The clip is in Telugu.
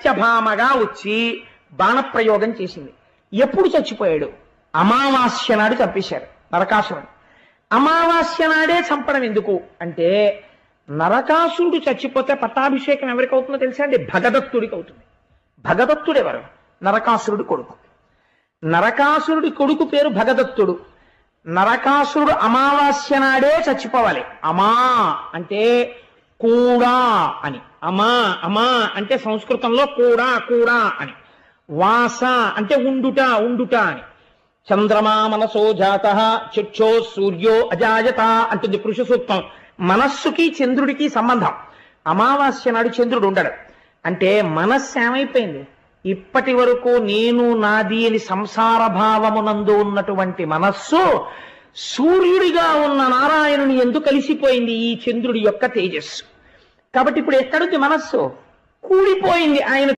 సత్యభామగా వచ్చి బాణప్రయోగం చేసింది. ఎప్పుడు చచ్చిపోయాడు? అమావాస్య నాడు చంపేశారు నరకాసురుడు. అమావాస్య నాడే చంపడం ఎందుకు అంటే, నరకాసురుడు చచ్చిపోతే పట్టాభిషేకం ఎవరికి అవుతుందో తెలుసా అండి? భగదత్తుడికి అవుతుంది. భగదత్తుడు ఎవరు? నరకాసురుడి కొడుకు. నరకాసురుడి కొడుకు పేరు భగదత్తుడు. నరకాసురుడు అమావాస్య నాడే చచ్చిపోవాలి. అమా అంటే కూడా అని, అమా అమా అంటే సంస్కృతంలో కూడా కూడా అని, వాస అంటే ఉండుట ఉండుట అని. చంద్రమా మనసో జాత చక్షో సూర్యో అజాయత అంటుంది పురుష సూక్తం. మనస్సుకి చంద్రుడికి సంబంధం. అమావాస్య నాడు చంద్రుడు ఉండడు. అంటే మనస్సు ఏమైపోయింది? ఇప్పటి వరకు నేను నాది అని సంసార భావమునందు ఉన్నటువంటి మనస్సు సూర్యుడిగా ఉన్న నారాయణుని ఎందుకు కలిసిపోయింది? ఈ చంద్రుడి యొక్క తేజస్సు. కాబట్టి ఇప్పుడు ఎక్కడుంది మనస్సు? కూలిపోయింది ఆయన